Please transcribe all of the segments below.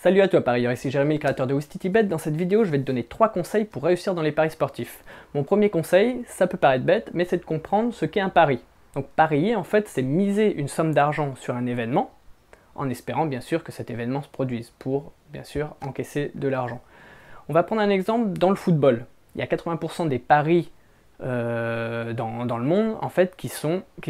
Salut à toi parieur, ici Jérémy, le créateur de WisTityBet. Dans cette vidéo, je vais te donner 3 conseils pour réussir dans les paris sportifs. Mon premier conseil, ça peut paraître bête, mais c'est de comprendre ce qu'est un pari. Donc parier, en fait, c'est miser une somme d'argent sur un événement, en espérant bien sûr que cet événement se produise, pour bien sûr encaisser de l'argent. On va prendre un exemple dans le football. Il y a 80% des paris dans le monde, en fait, qui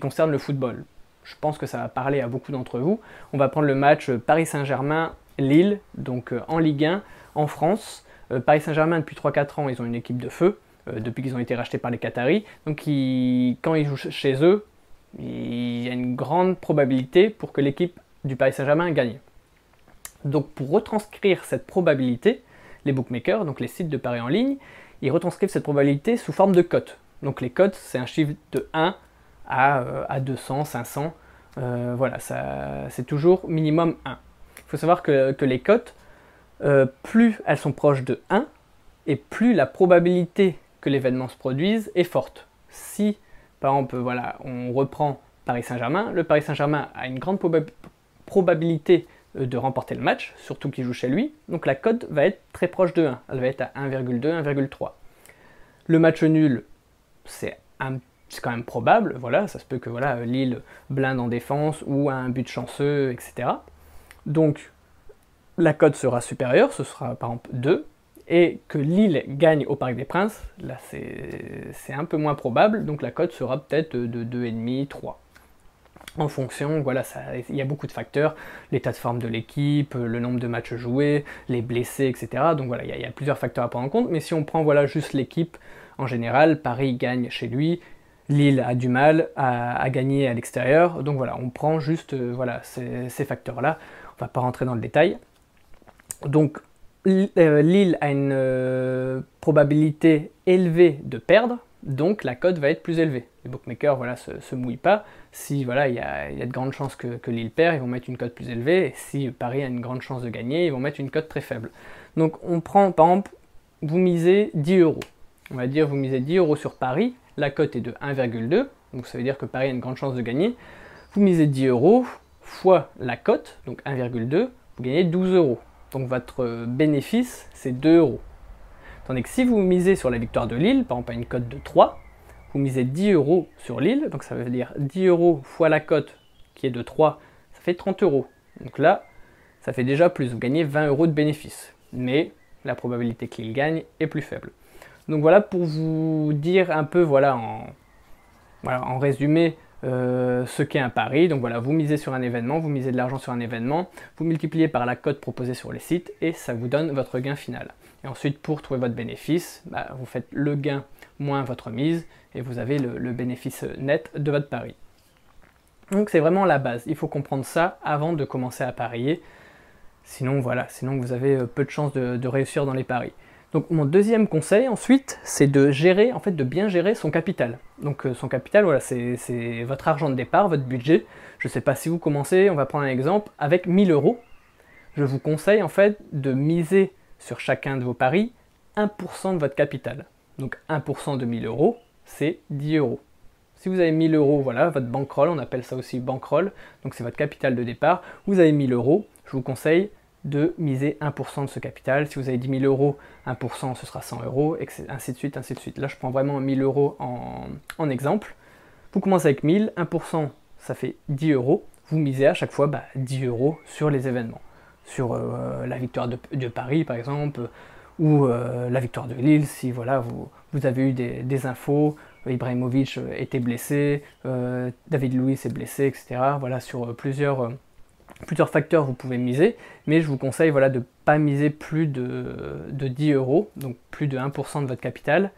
concernent le football. Je pense que ça va parler à beaucoup d'entre vous. On va prendre le match Paris Saint-Germain Lille, donc en Ligue 1, en France. Paris Saint-Germain, depuis 3-4 ans, ils ont une équipe de feu, depuis qu'ils ont été rachetés par les Qataris. Donc quand ils jouent chez eux, il y a une grande probabilité pour que l'équipe du Paris Saint-Germain gagne. Donc pour retranscrire cette probabilité, les bookmakers, donc les sites de paris en ligne, ils retranscrivent cette probabilité sous forme de cotes. Donc les cotes, c'est un chiffre de 1 à 200, 500. Voilà, c'est toujours minimum 1. Il faut savoir que les cotes, plus elles sont proches de 1, et plus la probabilité que l'événement se produise est forte. Si, par exemple, voilà, on reprend Paris Saint-Germain, le Paris Saint-Germain a une grande probabilité de remporter le match, surtout qu'il joue chez lui, donc la cote va être très proche de 1, elle va être à 1,2, 1,3. Le match nul, c'est quand même probable, voilà, ça se peut que voilà, Lille blinde en défense ou a un but chanceux, etc. Donc la cote sera supérieure, ce sera par exemple 2, et que Lille gagne au Parc des Princes, là c'est un peu moins probable, donc la cote sera peut-être de 2,5, 3. En fonction, voilà, il y a beaucoup de facteurs, l'état de forme de l'équipe, le nombre de matchs joués, les blessés, etc. Donc voilà, il y a plusieurs facteurs à prendre en compte, mais si on prend voilà, juste l'équipe, en général, Paris gagne chez lui, Lille a du mal à gagner à l'extérieur, donc voilà, on prend juste voilà, ces facteurs-là, on ne va pas rentrer dans le détail. Donc Lille a une probabilité élevée de perdre, donc la cote va être plus élevée. Les bookmakers voilà, se mouillent pas. Si voilà, il y a de grandes chances que Lille perd, ils vont mettre une cote plus élevée. Et si Paris a une grande chance de gagner, ils vont mettre une cote très faible. Donc on prend par exemple, vous misez 10 euros. On va dire vous misez 10 euros sur Paris, la cote est de 1,2, donc ça veut dire que Paris a une grande chance de gagner. Vous misez 10 euros fois la cote, donc 1,2, vous gagnez 12 euros. Donc votre bénéfice, c'est 2 euros. Tandis que si vous misez sur la victoire de Lille, par exemple à une cote de 3, vous misez 10 euros sur Lille, donc ça veut dire 10 euros fois la cote qui est de 3, ça fait 30 euros. Donc là, ça fait déjà plus, vous gagnez 20 euros de bénéfice. Mais la probabilité que Lille gagne est plus faible. Donc voilà pour vous dire un peu, voilà, en résumé, ce qu'est un pari. Donc voilà, vous misez sur un événement, vous misez de l'argent sur un événement, vous multipliez par la cote proposée sur les sites et ça vous donne votre gain final. Et ensuite, pour trouver votre bénéfice, vous faites le gain moins votre mise et vous avez le bénéfice net de votre pari. Donc c'est vraiment la base, il faut comprendre ça avant de commencer à parier. Sinon voilà, sinon vous avez peu de chances de réussir dans les paris. Donc mon deuxième conseil ensuite, c'est de gérer, en fait de bien gérer son capital. Donc son capital, voilà, c'est votre argent de départ, votre budget. Je ne sais pas si vous commencez, on va prendre un exemple, avec 1000 euros. Je vous conseille en fait de miser sur chacun de vos paris 1% de votre capital. Donc 1% de 1000 euros, c'est 10 euros. Si vous avez 1000 euros, voilà, votre bankroll, on appelle ça aussi bankroll, donc c'est votre capital de départ. Vous avez 1000 euros, je vous conseille de miser 1% de ce capital. Si vous avez 10 000 euros, 1% ce sera 100 euros, et ainsi de suite, ainsi de suite. Là, je prends vraiment 1000 euros en exemple. Vous commencez avec 1000, 1% ça fait 10 euros. Vous misez à chaque fois 10 euros sur les événements. Sur la victoire de Paris, par exemple, ou la victoire de Lille, si voilà, vous avez eu des infos, Ibrahimovic était blessé, David Luiz est blessé, etc. Voilà, sur plusieurs facteurs vous pouvez miser, mais je vous conseille voilà, de ne pas miser plus de 10 euros, donc plus de 1% de votre capital.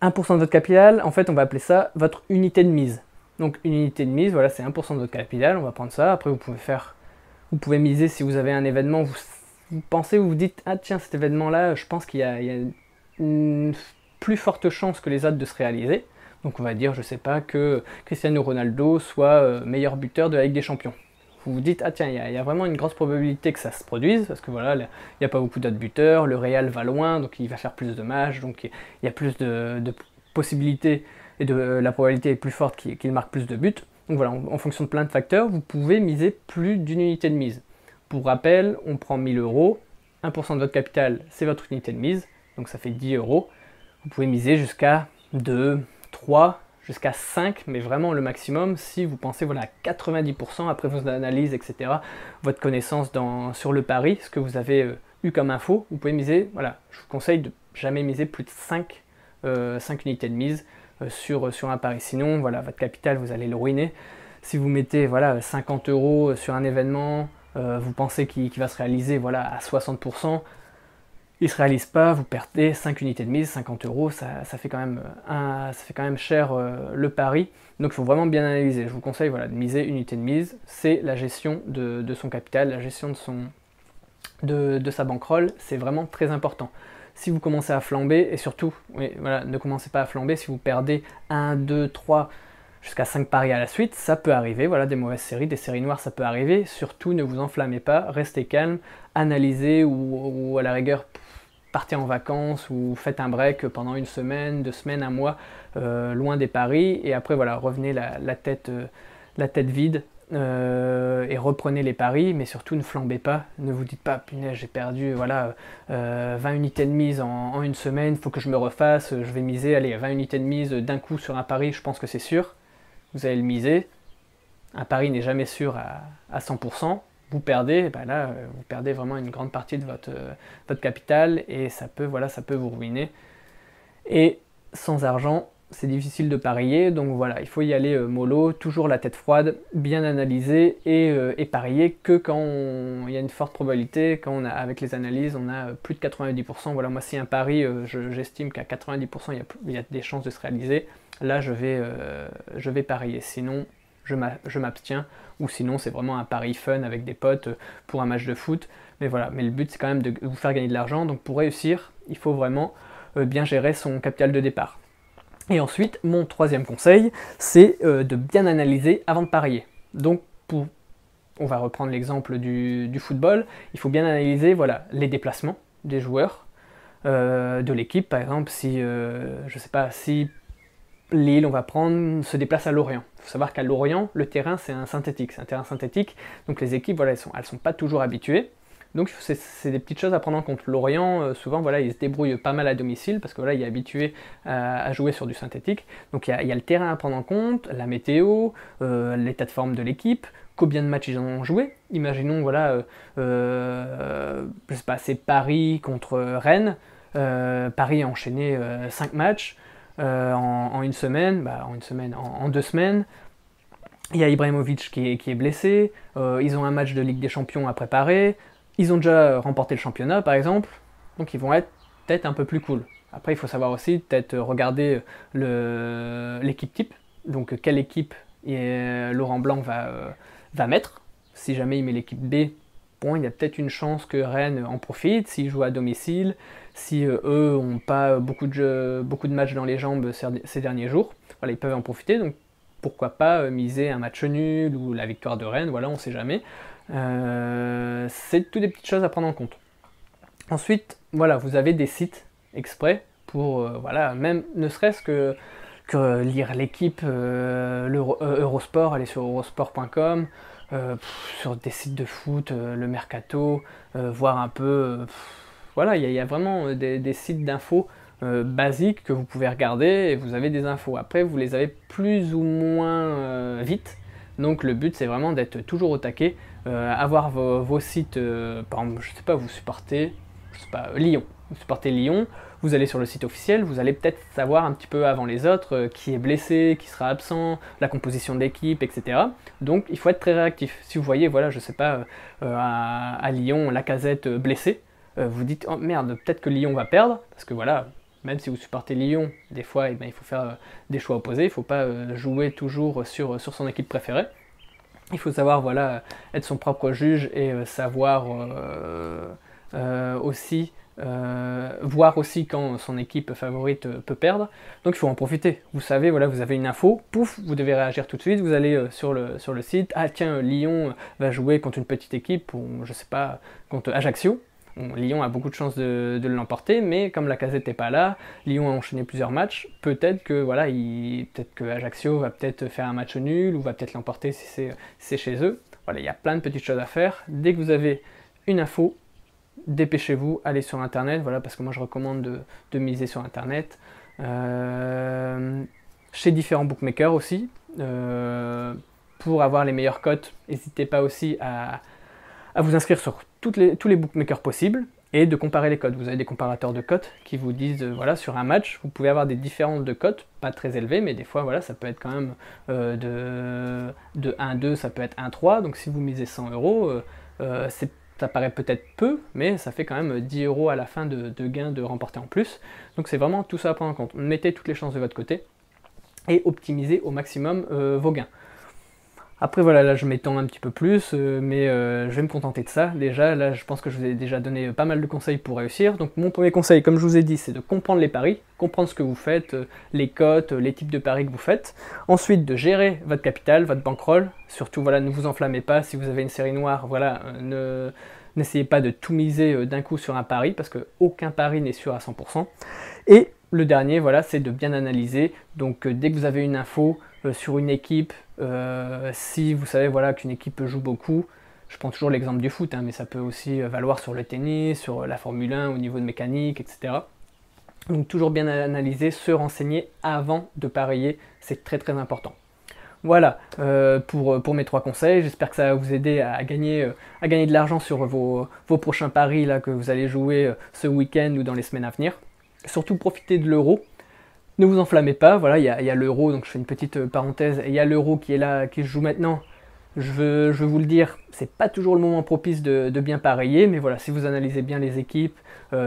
1% de votre capital, en fait on va appeler ça votre unité de mise. Donc une unité de mise, voilà, c'est 1% de votre capital, on va prendre ça. Après vous pouvez miser si vous avez un événement, vous pensez, vous dites, ah tiens cet événement là, je pense qu'il y a une plus forte chance que les autres de se réaliser. Donc on va dire, je sais pas, que Cristiano Ronaldo soit meilleur buteur de la Ligue des Champions. Vous vous dites, ah tiens, il y a vraiment une grosse probabilité que ça se produise, parce que voilà, il n'y a pas beaucoup d'autres buteurs, le Real va loin, donc il va faire plus de matchs, donc il y a plus de possibilités, et la probabilité est plus forte qu'il marque plus de buts. Donc voilà, en fonction de plein de facteurs, vous pouvez miser plus d'une unité de mise. Pour rappel, on prend 1000 euros, 1% de votre capital, c'est votre unité de mise, donc ça fait 10 euros. Vous pouvez miser jusqu'à 2, 3, jusqu'à 5, mais vraiment le maximum si vous pensez voilà, à 90% après vos analyses, etc., votre connaissance sur le pari, ce que vous avez eu comme info, vous pouvez miser, voilà, je vous conseille de jamais miser plus de 5 unités de mise sur un pari. Sinon, voilà, votre capital, vous allez le ruiner. Si vous mettez voilà, 50 euros sur un événement, vous pensez qu'il va se réaliser voilà, à 60%, il ne se réalise pas, vous perdez 5 unités de mise, 50 euros, ça fait quand même cher le pari. Donc il faut vraiment bien analyser. Je vous conseille voilà, de miser une unité de mise, c'est la gestion de son capital, la gestion de sa bankroll, c'est vraiment très important. Si vous commencez à flamber, et surtout, oui, voilà, ne commencez pas à flamber, si vous perdez 1, 2, 3, jusqu'à 5 paris à la suite, ça peut arriver, voilà, des mauvaises séries, des séries noires, ça peut arriver. Surtout, ne vous enflammez pas, restez calme, analysez ou à la rigueur, partez en vacances ou faites un break pendant une semaine, 2 semaines, un mois, loin des paris, et après, voilà, revenez la tête vide. Et reprenez les paris, mais surtout ne flambez pas, ne vous dites pas punaise j'ai perdu voilà, 20 unités de mise en une semaine, il faut que je me refasse, je vais miser, allez 20 unités de mise d'un coup sur un pari, je pense que c'est sûr, vous allez le miser, un pari n'est jamais sûr à 100%, vous perdez, ben là vous perdez vraiment une grande partie de votre capital et ça peut vous ruiner. Et sans argent, c'est difficile de parier, donc voilà, il faut y aller mollo, toujours la tête froide, bien analyser et parier que quand il y a une forte probabilité, quand avec les analyses, on a plus de 90%. Voilà, moi si un pari, j'estime qu'à 90% il y a des chances de se réaliser, là je vais parier, sinon je m'abstiens, ou sinon c'est vraiment un pari fun avec des potes pour un match de foot, mais voilà, mais le but c'est quand même de vous faire gagner de l'argent, donc pour réussir, il faut vraiment bien gérer son capital de départ. Et ensuite, mon troisième conseil, c'est de bien analyser avant de parier. Donc, on va reprendre l'exemple du football, il faut bien analyser voilà, les déplacements des joueurs, de l'équipe. Par exemple, si, je sais pas, si Lille, on va prendre, se déplace à Lorient. Il faut savoir qu'à Lorient, le terrain, c'est un terrain synthétique, donc les équipes, voilà, elles sont pas toujours habituées. Donc c'est des petites choses à prendre en compte. Lorient, souvent, voilà, il se débrouille pas mal à domicile parce que voilà, il est habitué à jouer sur du synthétique. Donc il y a le terrain à prendre en compte, la météo, l'état de forme de l'équipe, combien de matchs ils en ont joué. Imaginons, voilà, je sais pas, c'est Paris contre Rennes. Paris a enchaîné 5 matchs en une semaine, en 2 semaines. Il y a Ibrahimovic qui est blessé, ils ont un match de Ligue des Champions à préparer. Ils ont déjà remporté le championnat, par exemple, donc ils vont être peut-être un peu plus cool. Après, il faut savoir aussi peut-être regarder l'équipe type, donc quelle équipe Laurent Blanc va mettre. Si jamais il met l'équipe B, bon, il y a peut-être une chance que Rennes en profite, s'ils jouent à domicile, si eux n'ont pas beaucoup de matchs dans les jambes ces derniers jours. Voilà, ils peuvent en profiter, donc pourquoi pas miser un match nul ou la victoire de Rennes, voilà, on ne sait jamais. C'est toutes des petites choses à prendre en compte. Ensuite, voilà, vous avez des sites exprès pour, voilà, même ne serait-ce que lire l'équipe, Eurosport, aller sur eurosport.com, sur des sites de foot, le Mercato, voir un peu, voilà, il y a vraiment des sites d'infos basiques que vous pouvez regarder et vous avez des infos. Après, vous les avez plus ou moins vite. Donc le but c'est vraiment d'être toujours au taquet, avoir vos sites, par exemple, je sais pas, vous supportez, je sais pas, Lyon, vous supportez Lyon, vous allez sur le site officiel, vous allez peut-être savoir un petit peu avant les autres qui est blessé, qui sera absent, la composition de l'équipe, etc. Donc il faut être très réactif. Si vous voyez, voilà, je sais pas, à Lyon, Lacazette blessé, vous dites, oh merde, peut-être que Lyon va perdre, parce que voilà, même si vous supportez Lyon, des fois, il faut faire des choix opposés, il ne faut pas jouer toujours sur son équipe préférée. Il faut savoir, voilà, être son propre juge et savoir aussi, voir aussi quand son équipe favorite peut perdre. Donc il faut en profiter. Vous savez, voilà, vous avez une info, pouf, vous devez réagir tout de suite, vous allez sur le site, ah tiens, Lyon va jouer contre une petite équipe, ou je sais pas, contre Ajaccio. Bon, Lyon a beaucoup de chances de l'emporter, mais comme Lacazette n'est pas là, Lyon a enchaîné plusieurs matchs, peut-être que Ajaccio va peut-être faire un match nul ou va peut-être l'emporter si c'est chez eux. Voilà, il y a plein de petites choses à faire. Dès que vous avez une info, dépêchez-vous, allez sur internet, voilà, parce que moi je recommande de miser sur internet. Chez différents bookmakers aussi, pour avoir les meilleures cotes, n'hésitez pas aussi à vous inscrire sur tous les bookmakers possibles et de comparer les cotes. Vous avez des comparateurs de cotes qui vous disent, voilà, sur un match, vous pouvez avoir des différences de cotes, pas très élevées, mais des fois, voilà, ça peut être quand même de 1,2, ça peut être 1,3, donc si vous misez 100 euros, ça paraît peut-être peu, mais ça fait quand même 10 euros à la fin de gains de remporter en plus. Donc c'est vraiment tout ça à prendre en compte. Mettez toutes les chances de votre côté et optimisez au maximum vos gains. Après voilà, là je m'étends un petit peu plus, mais je vais me contenter de ça. Déjà, là je pense que je vous ai déjà donné pas mal de conseils pour réussir. Donc mon premier conseil, comme je vous ai dit, c'est de comprendre les paris, comprendre ce que vous faites, les cotes, les types de paris que vous faites. Ensuite, de gérer votre capital, votre bankroll. Surtout, voilà, ne vous enflammez pas. Si vous avez une série noire, voilà, n'essayez pas de tout miser d'un coup sur un pari, parce qu'aucun pari n'est sûr à 100%. Et le dernier, voilà, c'est de bien analyser. Donc dès que vous avez une info sur une équipe, si vous savez, voilà, qu'une équipe joue beaucoup, je prends toujours l'exemple du foot, hein, mais ça peut aussi valoir sur le tennis, sur la Formule 1, au niveau de mécanique, etc. Donc toujours bien analyser, se renseigner avant de parier, c'est très très important. Voilà pour mes 3 conseils. J'espère que ça va vous aider à gagner de l'argent sur vos prochains paris là, que vous allez jouer ce week-end ou dans les semaines à venir. Surtout profitez de l'euro. Ne vous enflammez pas, voilà, il y a l'euro, donc je fais une petite parenthèse, et il y a l'euro qui est là, qui se joue maintenant. Je veux vous le dire, c'est pas toujours le moment propice de bien parier, mais voilà, si vous analysez bien les équipes,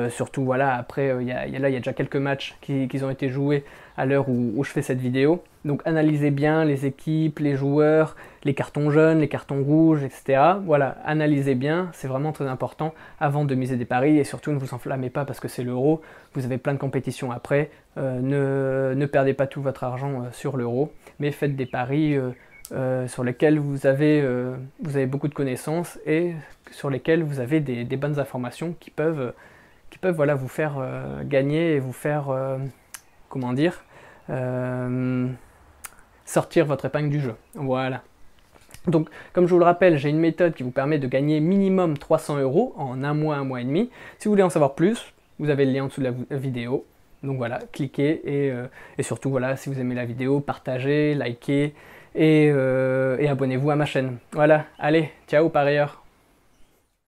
surtout voilà, après il y a déjà quelques matchs qui ont été joués à l'heure où je fais cette vidéo. Donc analysez bien les équipes, les joueurs, les cartons jaunes, les cartons rouges, etc. Voilà, analysez bien, c'est vraiment très important avant de miser des paris, et surtout ne vous enflammez pas parce que c'est l'euro, vous avez plein de compétitions après, ne perdez pas tout votre argent sur l'euro, mais faites des paris sur lesquels vous avez beaucoup de connaissances et sur lesquels vous avez des bonnes informations qui peuvent voilà, vous faire gagner et vous faire, comment dire, sortir votre épingle du jeu. Voilà. Donc, comme je vous le rappelle, j'ai une méthode qui vous permet de gagner minimum 300 euros en un mois et demi. Si vous voulez en savoir plus, vous avez le lien en dessous de la vidéo. Donc voilà, cliquez et surtout, voilà, si vous aimez la vidéo, partagez, likez et abonnez-vous à ma chaîne. Voilà, allez, ciao parieurs!